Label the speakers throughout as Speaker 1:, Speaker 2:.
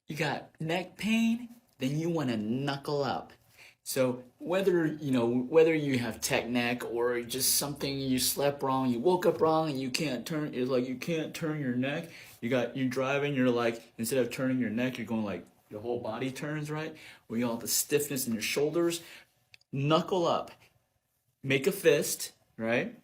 Speaker 1: you got neck pain, then you want to knuckle up. So whether you have tech neck or just something you slept wrong, you woke up wrong and you can't turn, it's like you can't turn your neck. You're driving, you're like, instead of turning your neck, you're going like your whole body turns, right? Where you all have the stiffness in your shoulders. Knuckle up. Make a fist, right?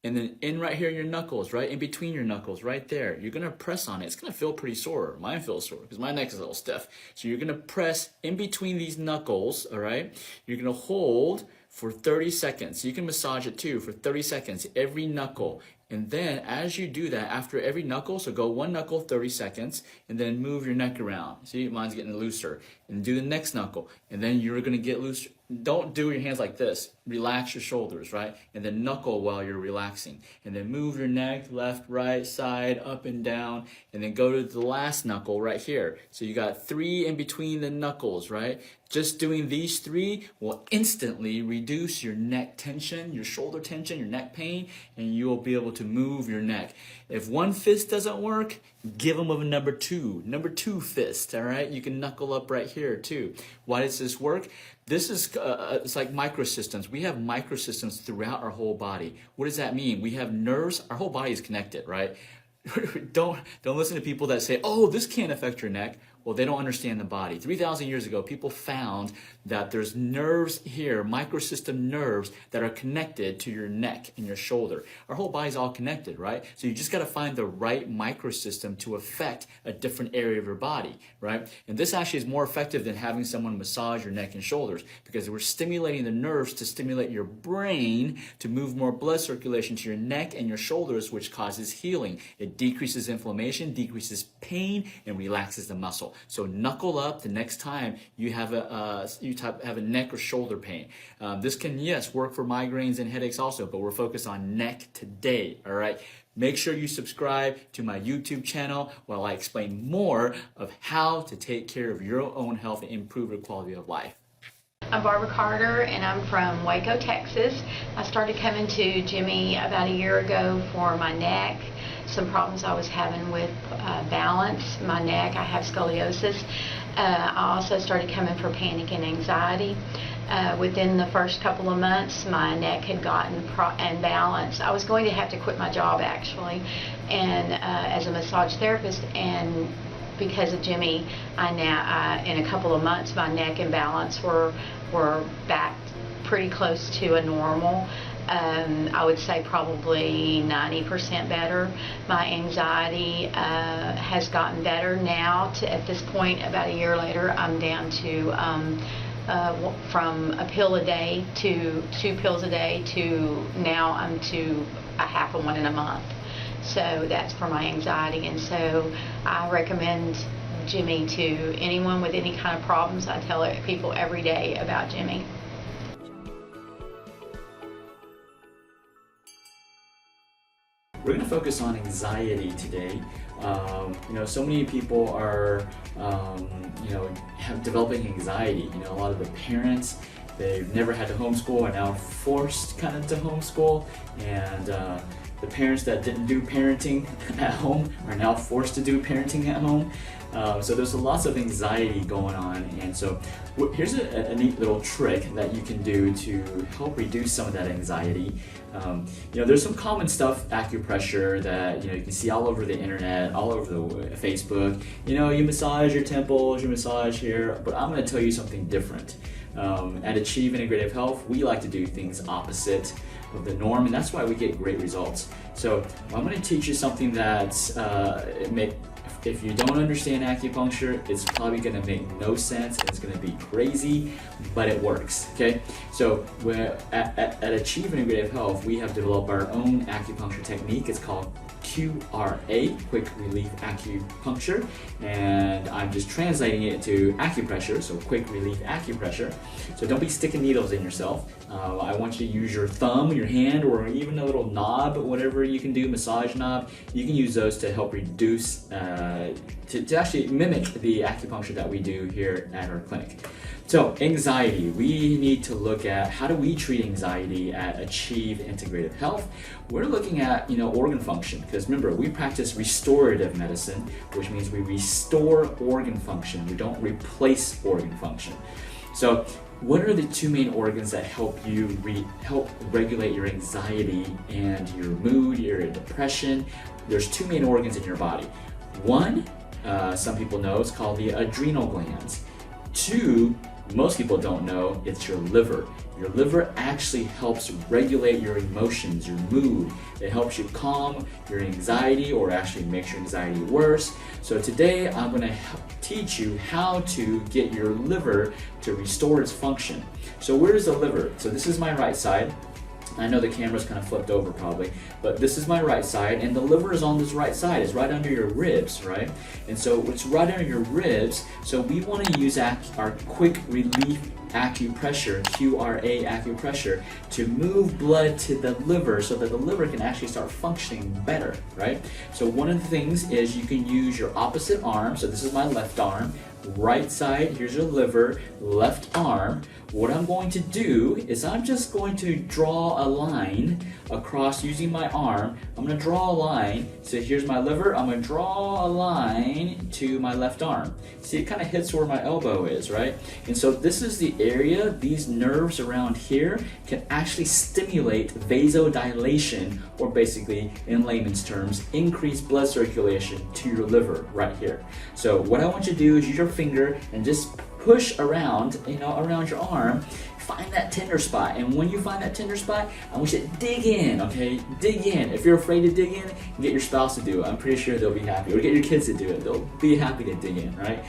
Speaker 1: And then in right here, your knuckles, right in between your knuckles, right there. You're gonna press on it. It's gonna feel pretty sore. Mine feels sore because my neck is a little stiff. So you're gonna press in between these knuckles, all right? You're gonna hold for 30 seconds. You can massage it too for 30 seconds, every knuckle. And then as you do that, after every knuckle, so go one knuckle, 30 seconds, and then move your neck around. See, mine's getting looser. And do the next knuckle, and then you're gonna get looser. Don't do your hands like this. Relax your shoulders, right? And then knuckle while you're relaxing. And then move your neck left, right, side, up and down. And then go to the last knuckle right here. So you got 3 in between the knuckles, right? Just doing these 3 will instantly reduce your neck tension, your shoulder tension, your neck pain, and you will be able to move your neck. If one fist doesn't work, give them a number 2. Number 2 fist, all right? You can knuckle up right here too. Why does this work? This is it's like microsystems. We have microsystems throughout our whole body. What does that mean? We have nerves. Our whole body is connected, right? Don't listen to people that say, "Oh, this can't affect your neck." Well, they don't understand the body. 3,000 years ago, people found that there's nerves here, microsystem nerves, that are connected to your neck and your shoulder. Our whole body's all connected, right? So you just got to find the right microsystem to affect a different area of your body, right? And this actually is more effective than having someone massage your neck and shoulders, because we're stimulating the nerves to stimulate your brain to move more blood circulation to your neck and your shoulders, which causes healing. It decreases inflammation, decreases pain, and relaxes the muscle. So knuckle up the next time you have a neck or shoulder pain. This can, yes, work for migraines and headaches also, but we're focused on neck today, all right? Make sure you subscribe to my YouTube channel while I explain more of how to take care of your own health and improve your quality of life.
Speaker 2: I'm Barbara Carter, and I'm from Waco, Texas. I started coming to Jimmy about a year ago for my neck, some problems I was having with balance, my neck. I have scoliosis. I also started coming for panic and anxiety. Within the first couple of months, my neck had gotten and balance. I was going to have to quit my job actually, and as a massage therapist, and because of Jimmy, in a couple of months, my neck and balance were back pretty close to a normal. I would say probably 90% better. My anxiety has gotten better now. At this point, about a year later, I'm down to from a pill a day to 2 pills a day to now I'm to a half of one in a month. So that's for my anxiety, and so I recommend Jimmy to anyone with any kind of problems. I tell people every day about Jimmy.
Speaker 1: We're going to focus on anxiety today. So many people are, developing anxiety. A lot of the parents, they've never had to homeschool, are now forced kind of to homeschool, and the parents that didn't do parenting at home are now forced to do parenting at home. So there's lots of anxiety going on, and so here's a neat little trick that you can do to help reduce some of that anxiety. There's some common stuff, acupressure, that you can see all over the internet, all over the Facebook. You massage your temples, you massage here, but I'm going to tell you something different. At Achieve Integrative Health, we like to do things opposite of the norm, and that's why we get great results. So I'm going to teach you something that's if you don't understand acupuncture, it's probably going to make no sense, and it's going to be crazy, but it works, okay? So at Achieve Integrative Health, we have developed our own acupuncture technique. It's called QRA, Quick Relief Acupuncture, and I'm just translating it to acupressure, so Quick Relief Acupressure. So don't be sticking needles in yourself. I want you to use your thumb, your hand, or even a little knob, whatever you can do, massage knob. You can use those to help reduce, to actually mimic the acupuncture that we do here at our clinic. So anxiety, we need to look at how do we treat anxiety at Achieve Integrative Health. We're looking at organ function, because remember, we practice restorative medicine, which means we restore support organ function. We don't replace organ function. So what are the two main organs that help you help regulate your anxiety and your mood, your depression? There's two main organs in your body. One, some people know, is called the adrenal glands. Two, most people don't know, it's your liver. Your liver actually helps regulate your emotions, your mood. It helps you calm your anxiety or actually makes your anxiety worse. So today I'm going to teach you how to get your liver to restore its function. So where is the liver? So this is my right side. I know the camera's kind of flipped over probably, but this is my right side, and the liver is on this right side. It's right under your ribs, right? And so it's right under your ribs, so we want to use our quick relief acupressure, QRA acupressure, to move blood to the liver so that the liver can actually start functioning better, right? So one of the things is you can use your opposite arm. So this is my left arm. Right side, here's your liver, left arm. What I'm going to do is I'm just going to draw a line across using my arm. I'm going to draw a line. So here's my liver. I'm going to draw a line to my left arm. See, it kind of hits where my elbow is, right? And so this is the area, these nerves around here can actually stimulate vasodilation, or basically, in layman's terms, increase blood circulation to your liver right here. So what I want you to do is use your finger and just push around, around your arm. Find that tender spot, and when you find that tender spot, I want you to dig in, okay? Dig in. If you're afraid to dig in, get your spouse to do it. I'm pretty sure they'll be happy. Or get your kids to do it. They'll be happy to dig in, right?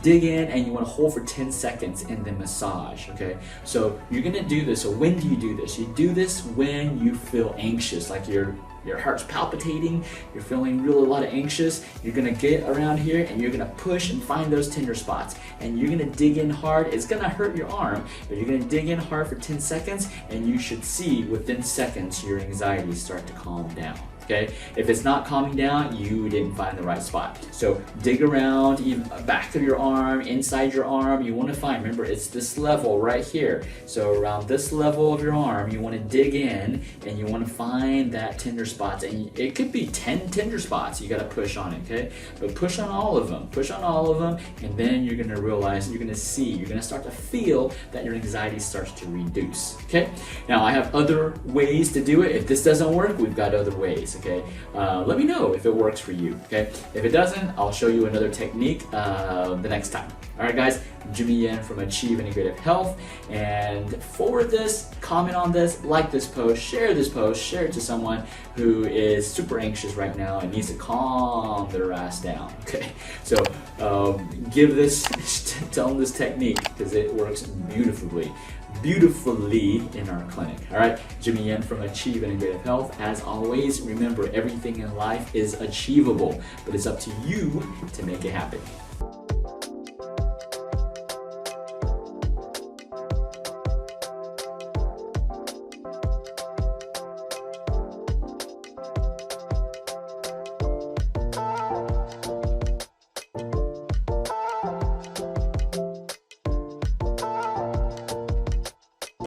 Speaker 1: Dig in, and you want to hold for 10 seconds and then massage, okay? So you're gonna do this. So when do you do this? You do this when you feel anxious, like your heart's palpitating, you're feeling a lot of anxious. You're gonna get around here and you're gonna push and find those tender spots. And you're gonna dig in hard. It's gonna hurt your arm, but you're gonna dig in hard for 10 seconds, and you should see within seconds your anxiety start to calm down. Okay? If it's not calming down, you didn't find the right spot. So dig around, even back of your arm, inside your arm. You want to find, remember, it's this level right here. So around this level of your arm, you want to dig in and you want to find that tender spots. And it could be 10 tender spots you got to push on it, okay? But push on all of them. Push on all of them, and then you're going to realize, you're going to see, you're going to start to feel that your anxiety starts to reduce, okay? Now, I have other ways to do it. If this doesn't work, we've got other ways. Okay, let me know if it works for you. Okay, if it doesn't, I'll show you another technique the next time. All right, guys, I'm Jimmy Yen from Achieve Integrative Health, and forward this, comment on this, like this post, share it to someone who is super anxious right now and needs to calm their ass down. Okay, so give this, tell them this technique because it works beautifully in our clinic. All right, Jimmy Yen from Achieve Integrative Health. As always, remember, everything in life is achievable, but it's up to you to make it happen.